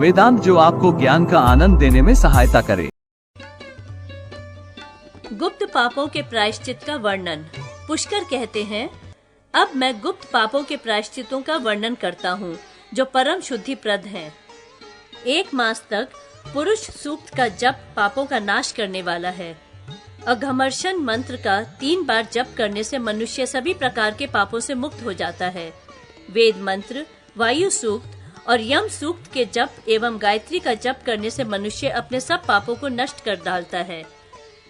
वेदांत जो आपको ज्ञान का आनंद देने में सहायता करे। गुप्त पापों के प्रायश्चित का वर्णन। पुष्कर कहते हैं, अब मैं गुप्त पापों के प्रायश्चितों का वर्णन करता हूँ जो परम शुद्धिप्रद हैं। 1 मास तक पुरुष सूक्त का जप पापों का नाश करने वाला है। अघमर्षण मंत्र का 3 बार जप करने से मनुष्य सभी प्रकार के पापों से मुक्त हो जाता है। वेद मंत्र, वायु सूक्त और यम सूक्त के जप एवं गायत्री का जप करने से मनुष्य अपने सब पापों को नष्ट कर डालता है।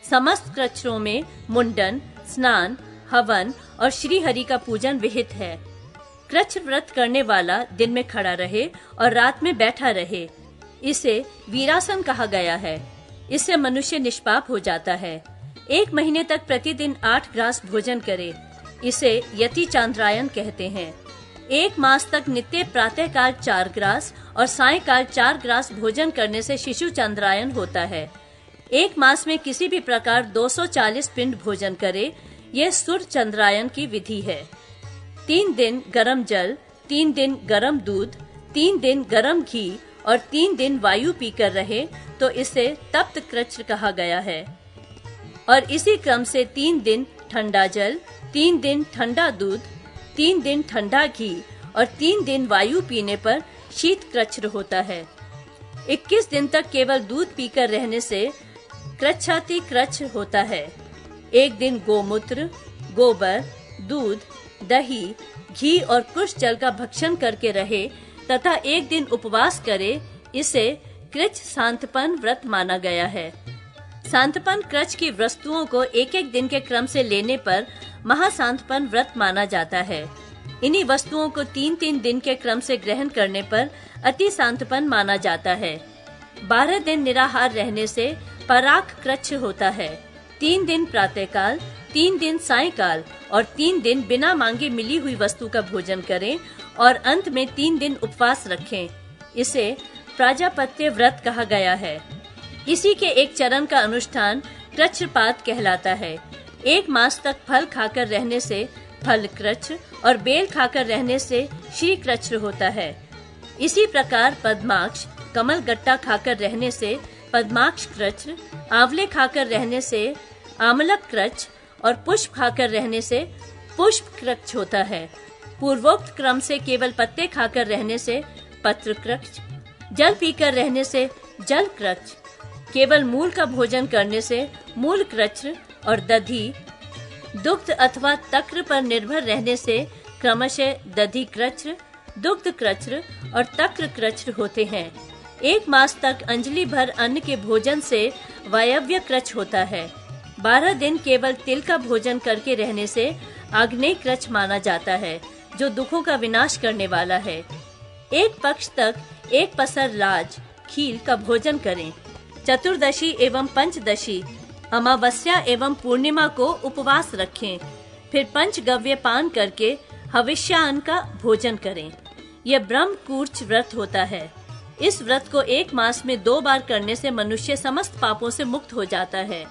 समस्त कृच्छ्रों में मुंडन, स्नान, हवन और श्री हरि का पूजन विहित है। कृच्छ व्रत करने वाला दिन में खड़ा रहे और रात में बैठा रहे, इसे वीरासन कहा गया है। इससे मनुष्य निष्पाप हो जाता है। 1 महीने तक प्रतिदिन 8 ग्रास भोजन करे, इसे यति चांद्रायन कहते हैं। 1 मास तक नित्य प्रातःकाल 4 ग्रास और सायंकाल 4 ग्रास भोजन करने से शिशु चांद्रायन होता है। 1 मास में किसी भी प्रकार 240 पिंड भोजन करे, यह सुर चंद्रायन की विधि है। 3 दिन गरम जल, 3 दिन गरम दूध, 3 दिन गरम घी और 3 दिन वायु पीकर रहे तो इसे तप्त कृच्छ कहा गया है। और इसी क्रम से 3 दिन ठंडा जल, 3 दिन ठंडा दूध, 3 दिन ठंडा घी और 3 दिन वायु पीने पर शीत कृच्छ होता है। 21 दिन तक केवल दूध पीकर रहने से कृच्छाति कृच्छ होता है। 1 दिन गोमूत्र, गोबर, दूध, दही, घी और कुश जल का भक्षण करके रहे तथा 1 दिन उपवास करे, इसे कृच्छ सांतपन व्रत माना गया है। सांतपन कृच्छ की वस्तुओं को 1-1 दिन के क्रम से लेने पर महासांतपन व्रत माना जाता है। इन्हीं वस्तुओं को 3-3 दिन के क्रम से ग्रहण करने पर अति सांतपन माना जाता है। 12 दिन निराहार रहने से पराक कृच्छ होता है। 3 दिन प्रातःकाल, 3 दिन सायंकाल और 3 दिन बिना मांगे मिली हुई वस्तु का भोजन करें और अंत में 3 दिन उपवास रखें, इसे प्राजापत्य व्रत कहा गया है। इसी के एक चरण का अनुष्ठान कृच्छपात कहलाता है। 1 मास तक फल खाकर रहने से फल कृच्छ और बेल खाकर रहने से श्री कृच्छ होता है। इसी प्रकार पद्माक्ष, कमल गट्टा खाकर रहने से पद्माक्ष कृच्छ, आंवले खाकर रहने से आमलक कृच्छ और पुष्प खाकर रहने से पुष्प कृच्छ होता है। पूर्वोक्त क्रम से केवल पत्ते खाकर रहने से पत्र कृच्छ, जल पीकर रहने से जल कृच्छ, केवल मूल का भोजन करने से मूल कृच्छ और दधि, दुग्ध अथवा तक्र पर निर्भर रहने से क्रमशः दधि कृच्छ, दुग्ध कृच्छ और तक्र कृच्छ होते हैं। 1 मास तक अंजलि भर अन्न के भोजन से वायव्य कृच्छ होता है। 12 दिन केवल तिल का भोजन करके रहने से आग्नेय कृच्छ माना जाता है, जो दुखों का विनाश करने वाला है। 1 पक्ष तक 1 पसर लाज, खील का भोजन करें। चतुर्दशी एवं पंचदशी, अमावस्या एवं पूर्णिमा को उपवास रखें। फिर पंचगव्य पान करके हविष्यान्न का भोजन करें। यह ब्रह्म कूर्च व्रत होता है। इस व्रत को 1 मास में 2 बार करने से मनुष्य समस्त पापों से मुक्त हो जाता है।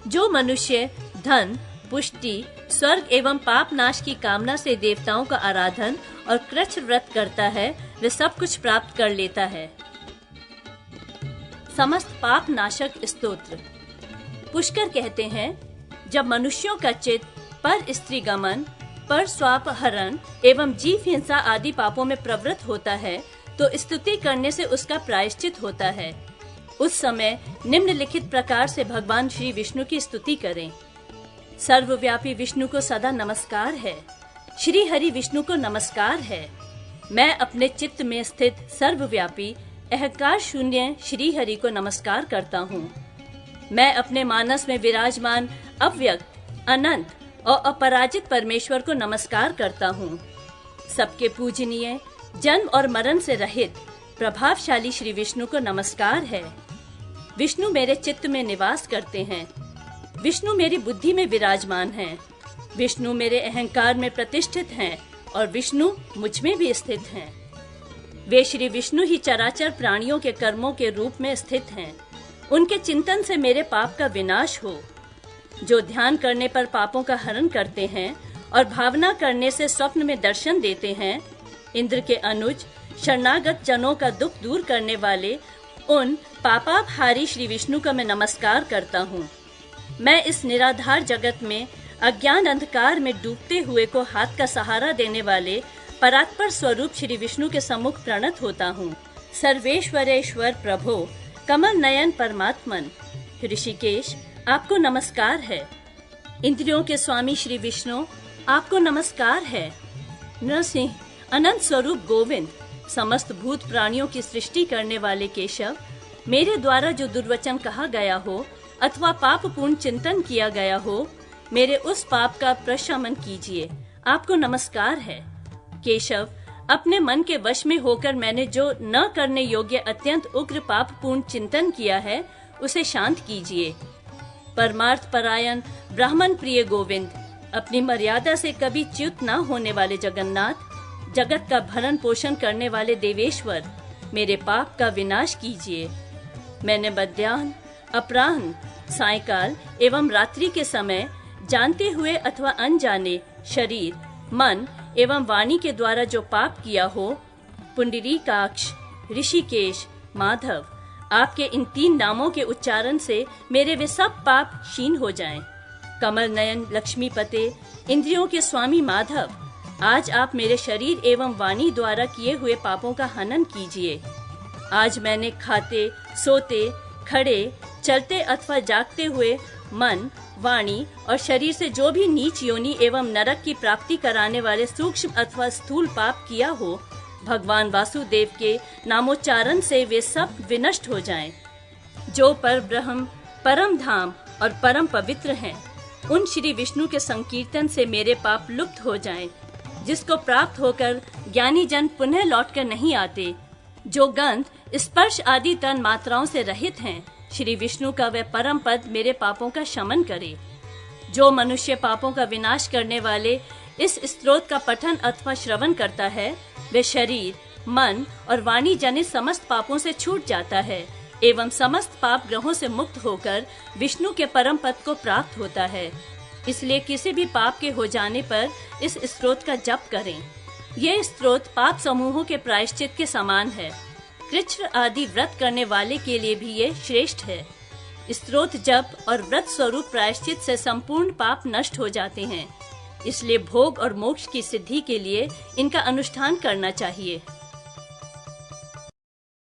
जो मनुष्य धन, पुष्टि, स्वर्ग एवं पाप नाश की कामना से देवताओं का आराधन और कृच्छ व्रत करता है, वे सब कुछ प्राप्त कर लेता है। समस्त पाप नाशक स्तोत्र। पुष्कर कहते हैं, जब मनुष्यों का चित्त पर स्त्री गमन, पर स्वाप हरण एवं जीव हिंसा आदि पापों में प्रवृत्त होता है तो स्तुति करने से उसका प्रायश्चित होता है। उस समय निम्नलिखित प्रकार से भगवान श्री विष्णु की स्तुति करें। सर्वव्यापी विष्णु को सदा नमस्कार है। श्री हरि विष्णु को नमस्कार है। मैं अपने चित्त में स्थित सर्वव्यापी अहंकार शून्य श्री हरि को नमस्कार करता हूँ। मैं अपने मानस में विराजमान अव्यक्त, अनंत और अपराजित परमेश्वर को नमस्कार करता हूँ। सबके पूजनीय, जन्म और मरण से रहित, प्रभावशाली श्री विष्णु को नमस्कार है। विष्णु मेरे चित्त में निवास करते हैं। विष्णु मेरी बुद्धि में विराजमान हैं। विष्णु मेरे अहंकार में प्रतिष्ठित हैं और विष्णु मुझ में भी स्थित हैं। वे श्री विष्णु ही चराचर प्राणियों के कर्मों के रूप में स्थित हैं। उनके चिंतन से मेरे पाप का विनाश हो। जो ध्यान करने पर पापों का हरण करते हैं और भावना करने से स्वप्न में दर्शन देते हैं, इंद्र के अनुज शरणागत जनों का दुख दूर करने वाले उन पापापहारी श्री विष्णु का मैं नमस्कार करता हूँ। मैं इस निराधार जगत में अज्ञान अंधकार में डूबते हुए को हाथ का सहारा देने वाले परात्पर स्वरूप श्री विष्णु के सम्मुख प्रणत होता हूँ। सर्वेश्वरेश्वर प्रभो कमल नयन परमात्मन ऋषिकेश, आपको नमस्कार है। इंद्रियों के स्वामी श्री विष्णु, आपको नमस्कार है। नरसिंह, अनंत स्वरूप गोविंद, समस्त भूत प्राणियों की सृष्टि करने वाले केशव, मेरे द्वारा जो दुर्वचन कहा गया हो अथवा पापपूर्ण चिंतन किया गया हो, मेरे उस पाप का प्रशमन कीजिए, आपको नमस्कार है। केशव, अपने मन के वश में होकर मैंने जो न करने योग्य अत्यंत उग्र पापपूर्ण चिंतन किया है, उसे शांत कीजिए। परमार्थ परायण ब्राह्मण प्रिय गोविंद, अपनी मर्यादा से कभी च्युत न होने वाले जगन्नाथ, जगत का भरण पोषण करने वाले देवेश्वर, मेरे पाप का विनाश कीजिए। मैंने मध्याह्न, अपराह्न, सायकाल एवं रात्रि के समय जानते हुए अथवा अनजाने शरीर, मन एवं वाणी के द्वारा जो पाप किया हो, पुंडरीकाक्ष, ऋषिकेश, माधव, आपके इन 3 नामों के उच्चारण से मेरे वे सब पाप क्षीण हो जाएं। कमल नयन लक्ष्मीपते, इंद्रियों के स्वामी माधव, आज आप मेरे शरीर एवं वाणी द्वारा किए हुए पापों का हनन कीजिए। आज मैंने खाते, सोते, खड़े, चलते अथवा जागते हुए मन, वाणी और शरीर से जो भी नीच योनि एवं नरक की प्राप्ति कराने वाले सूक्ष्म अथवा स्थूल पाप किया हो, भगवान वासुदेव के नामोच्चारण से वे सब विनष्ट हो जाएं। जो पर ब्रह्म, परम धाम और परम पवित्र हैं, उन श्री विष्णु के संकीर्तन से मेरे पाप लुप्त हो जाएं, जिसको प्राप्त होकर ज्ञानी जन पुनः लौटकर नहीं आते। जो गंध, स्पर्श आदि तन मात्राओं से रहित हैं, श्री विष्णु का वह परम पद मेरे पापों का शमन करे। जो मनुष्य पापों का विनाश करने वाले इस स्तोत्र का पठन अथवा श्रवण करता है, वे शरीर, मन और वाणी जनित समस्त पापों से छूट जाता है एवं समस्त पाप ग्रहों से मुक्त होकर विष्णु के परम पद को प्राप्त होता है। इसलिए किसी भी पाप के हो जाने पर इस स्तोत्र का जप करें। यह स्तोत्र पाप समूहों के प्रायश्चित के समान है। कृच्छ्र आदि व्रत करने वाले के लिए भी ये श्रेष्ठ है। स्तोत्र जप और व्रत स्वरूप प्रायश्चित से संपूर्ण पाप नष्ट हो जाते हैं। इसलिए भोग और मोक्ष की सिद्धि के लिए इनका अनुष्ठान करना चाहिए।